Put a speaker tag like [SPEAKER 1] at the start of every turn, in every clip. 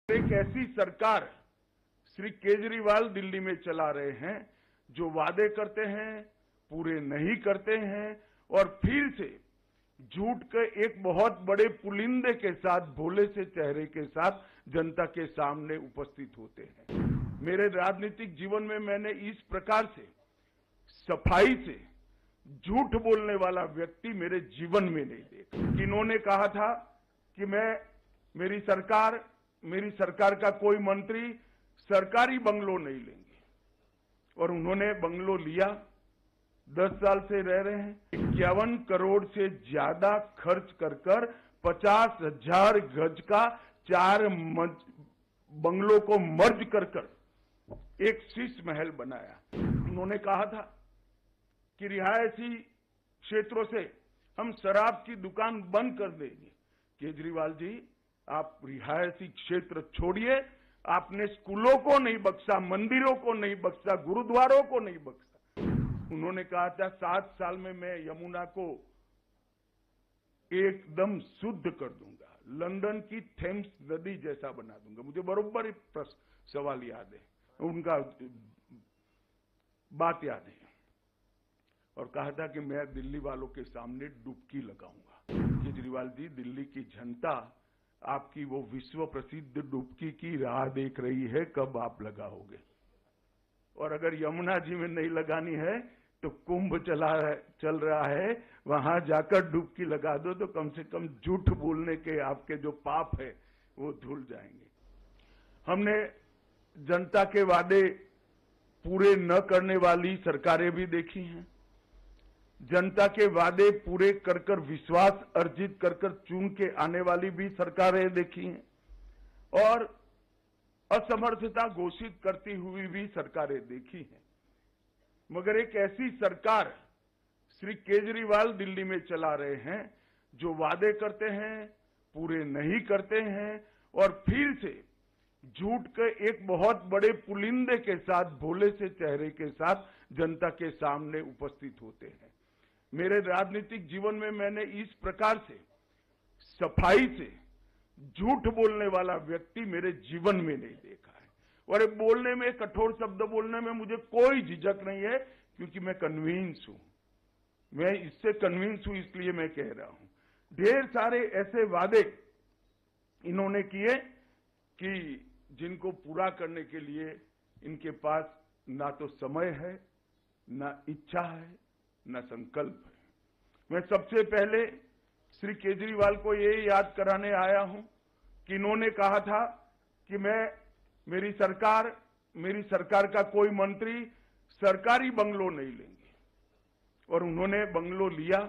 [SPEAKER 1] एक ऐसी सरकार श्री केजरीवाल दिल्ली में चला रहे हैं जो वादे करते हैं, पूरे नहीं करते हैं और फिर से झूठ के एक बहुत बड़े पुलिंदे के साथ, भोले से चेहरे के साथ जनता के सामने उपस्थित होते हैं। मेरे राजनीतिक जीवन में मैंने इस प्रकार से सफाई से झूठ बोलने वाला व्यक्ति मेरे जीवन में नहीं देखा। इन्होंने कहा था कि मेरी सरकार का कोई मंत्री सरकारी बंगलो नहीं लेंगे और उन्होंने बंगलो लिया। 10 साल से रह रहे हैं। 51 करोड़ से ज्यादा खर्च कर 50,000 गज का 4 बंगलों को मर्ज कर एक शीश महल बनाया। उन्होंने कहा था कि रिहायशी क्षेत्रों से हम शराब की दुकान बंद कर देंगे। केजरीवाल जी, आप रिहायशी क्षेत्र छोड़िए। आपने स्कूलों को नहीं बख्शा, मंदिरों को नहीं बख्शा, गुरुद्वारों को नहीं बख्शा। उन्होंने कहा था 7 साल में मैं यमुना को एकदम शुद्ध कर दूंगा, लंदन की थेम्स नदी जैसा बना दूंगा। मुझे बरोबर सवाल याद है, उनका बात याद है। और कहा था कि मैं दिल्ली वालों के सामने डुबकी लगाऊंगा। केजरीवाल जी, दिल्ली की जनता आपकी वो विश्व प्रसिद्ध डुबकी की राह देख रही है, कब आप लगाओगे। और अगर यमुना जी में नहीं लगानी है तो कुंभ चल रहा है, वहां जाकर डुबकी लगा दो तो कम से कम झूठ बोलने के आपके जो पाप है वो धुल जाएंगे। हमने जनता के वादे पूरे न करने वाली सरकारें भी देखी हैं। जनता के वादे पूरे कर विश्वास अर्जित कर चुन के आने वाली भी सरकारें देखी हैं और असमर्थता घोषित करती हुई भी सरकारें देखी हैं। मगर एक ऐसी सरकार श्री केजरीवाल दिल्ली में चला रहे हैं जो वादे करते हैं, पूरे नहीं करते हैं और फिर से झूठ के एक बहुत बड़े पुलिंदे के साथ, भोले से चेहरे के साथ जनता के सामने उपस्थित होते हैं। मेरे राजनीतिक जीवन में मैंने इस प्रकार से सफाई से झूठ बोलने वाला व्यक्ति मेरे जीवन में नहीं देखा है। और बोलने में, कठोर शब्द बोलने में मुझे कोई झिझक नहीं है, क्योंकि मैं कन्विंस हूं। मैं इससे कन्विंस हूं, इसलिए मैं कह रहा हूं। ढेर सारे ऐसे वादे इन्होंने किए कि जिनको पूरा करने के लिए इनके पास ना तो समय है, ना इच्छा है, न संकल्प है। मैं सबसे पहले श्री केजरीवाल को ये याद कराने आया हूं कि इन्होंने कहा था कि मेरी सरकार का कोई मंत्री सरकारी बंगलो नहीं लेंगे और उन्होंने बंगलो लिया।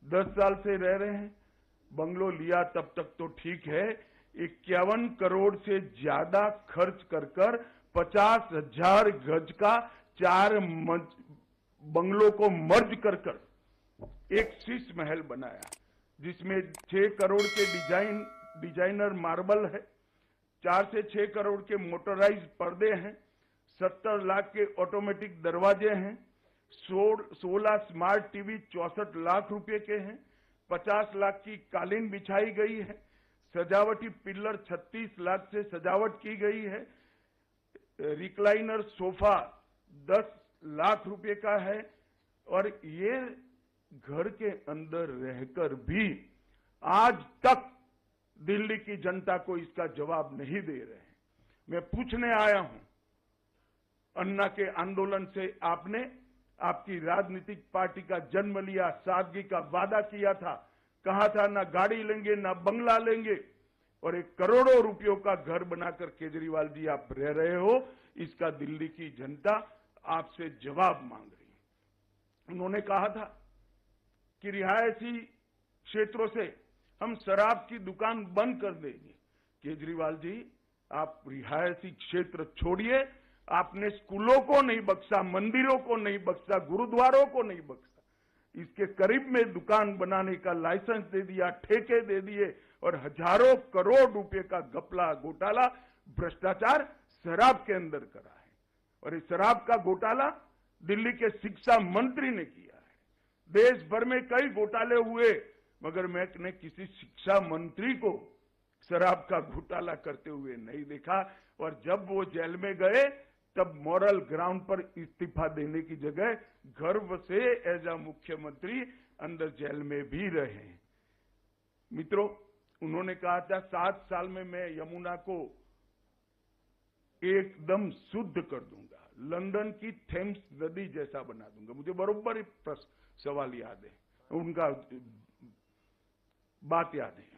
[SPEAKER 1] 10 साल से रह रहे हैं। बंगलो लिया तब तक तो ठीक है। 51 करोड़ से ज्यादा खर्च कर 50,000 गज का 4 बंगलों को मर्ज कर एक शीश महल बनाया, जिसमें 6 करोड़ के डिजाइनर मार्बल है, 4 से 6 करोड़ के मोटराइज्ड पर्दे हैं, 70 लाख के ऑटोमेटिक दरवाजे हैं, 16 स्मार्ट टीवी 64 लाख रुपए के हैं, 50 लाख की कालीन बिछाई गई है, सजावटी पिल्लर 36 लाख से सजावट की गई है, रिक्लाइनर सोफा 10 लाख रुपए का है। और ये घर के अंदर रहकर भी आज तक दिल्ली की जनता को इसका जवाब नहीं दे रहे हैं। मैं पूछने आया हूं, अन्ना के आंदोलन से आपने आपकी राजनीतिक पार्टी का जन्म लिया, सादगी का वादा किया था, कहा था ना गाड़ी लेंगे ना बंगला लेंगे, और 1 करोड़ों रुपयों का घर बनाकर केजरीवाल जी आप रह रहे हो। इसका दिल्ली की जनता आपसे जवाब मांग रही है। उन्होंने कहा था कि रिहायशी क्षेत्रों से हम शराब की दुकान बंद कर देंगे। केजरीवाल जी, आप रिहायशी क्षेत्र छोड़िए। आपने स्कूलों को नहीं बख्शा, मंदिरों को नहीं बख्शा, गुरुद्वारों को नहीं बख्शा। इसके करीब में दुकान बनाने का लाइसेंस दे दिया, ठेके दे दिए और हजारों करोड़ रुपए का घपला, घोटाला, भ्रष्टाचार शराब के अंदर करा है। और इस शराब का घोटाला दिल्ली के शिक्षा मंत्री ने किया है। देश भर में कई घोटाले हुए, मगर मैंने किसी शिक्षा मंत्री को शराब का घोटाला करते हुए नहीं देखा। और जब वो जेल में गए तब मॉरल ग्राउंड पर इस्तीफा देने की जगह गर्व से एज अ मुख्यमंत्री अंदर जेल में भी रहे। मित्रों, उन्होंने कहा था 7 साल में मैं यमुना को एकदम शुद्ध कर दूंगा, लंदन की थेम्स नदी जैसा बना दूंगा। मुझे बरोबर सवाल याद है, उनका बात याद है।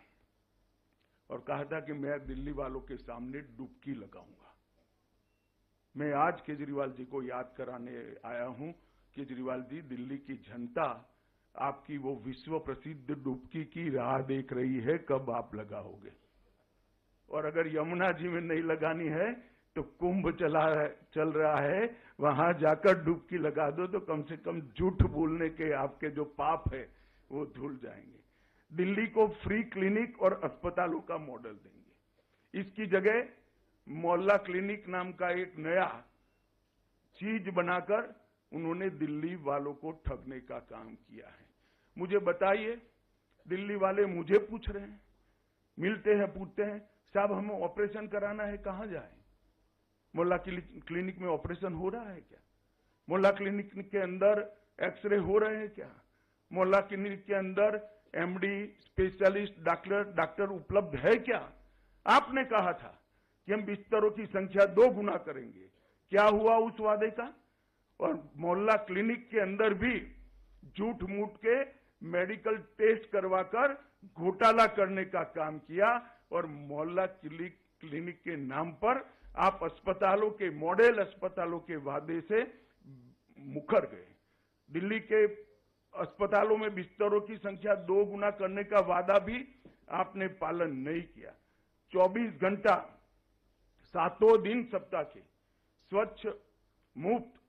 [SPEAKER 1] और कहा था कि मैं दिल्ली वालों के सामने डुबकी लगाऊंगा। मैं आज केजरीवाल जी को याद कराने आया हूं। केजरीवाल जी, दिल्ली की जनता आपकी वो विश्व प्रसिद्ध डुबकी की राह देख रही है, कब आप लगाओगे। और अगर यमुना जी में नहीं लगानी है तो कुंभ चल रहा है, वहां जाकर डुबकी लगा दो तो कम से कम झूठ बोलने के आपके जो पाप है वो धुल जाएंगे। दिल्ली को फ्री क्लिनिक और अस्पतालों का मॉडल देंगे। इसकी जगह मोहल्ला क्लिनिक नाम का एक नया चीज बनाकर उन्होंने दिल्ली वालों को ठगने का काम किया है। मुझे बताइए, दिल्ली वाले मुझे पूछ रहे हैं, मिलते हैं, पूछते हैं, साहब हमें ऑपरेशन कराना है, कहां जाएं? मोहल्ला क्लिनिक में ऑपरेशन हो रहा है क्या? मोहल्ला क्लिनिक के अंदर एक्सरे हो रहे हैं क्या? मोहल्ला क्लिनिक के अंदर एमडी, स्पेशलिस्ट डॉक्टर उपलब्ध है क्या? आपने कहा था कि हम बिस्तरों की संख्या 2 गुना करेंगे। क्या हुआ उस वादे का? और मोहल्ला क्लिनिक के अंदर भी झूठ मूठ के मेडिकल टेस्ट करवाकर घोटाला करने का काम किया। और मोहल्ला क्लिनिक के नाम पर आप अस्पतालों के, मॉडल अस्पतालों के वादे से मुकर गए। दिल्ली के अस्पतालों में बिस्तरों की संख्या 2 गुना करने का वादा भी आपने पालन नहीं किया। 24 घंटा 7 दिन सप्ताह के स्वच्छ मुफ्त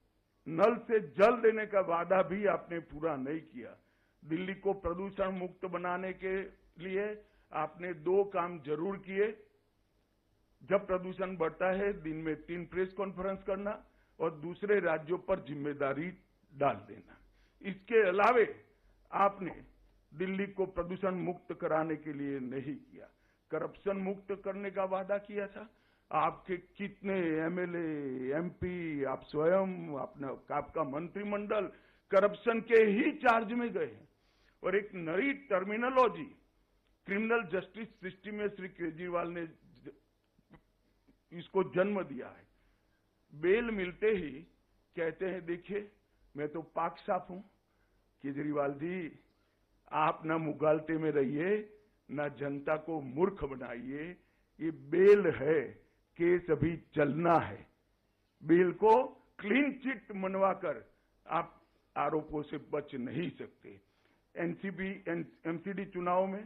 [SPEAKER 1] नल से जल देने का वादा भी आपने पूरा नहीं किया। दिल्ली को प्रदूषण मुक्त बनाने के लिए आपने 2 काम जरूर किए। जब प्रदूषण बढ़ता है दिन में 3 प्रेस कॉन्फ्रेंस करना और दूसरे राज्यों पर जिम्मेदारी डाल देना। इसके अलावे आपने दिल्ली को प्रदूषण मुक्त कराने के लिए नहीं किया। करप्शन मुक्त करने का वादा किया था। आपके कितने एमएलए, एमपी, आप स्वयं, आपका मंत्रिमंडल करप्शन के ही चार्ज में गए हैं। और एक नई टर्मिनोलॉजी क्रिमिनल जस्टिस सिस्टम में श्री केजरीवाल ने इसको जन्म दिया है। बेल मिलते ही कहते हैं, देखिए मैं तो पाक साफ हूं। केजरीवाल जी, आप ना मुगालते में रहिए, ना जनता को मूर्ख बनाइए। ये बेल है, केस अभी चलना है। बेल को क्लीन चिट मनवाकर आप आरोपों से बच नहीं सकते। एमसीडी चुनाव में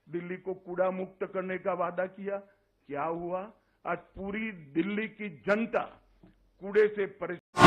[SPEAKER 1] दिल्ली को कूड़ा मुक्त करने का वादा किया, क्या हुआ? आज पूरी दिल्ली की जनता कूड़े से परेशान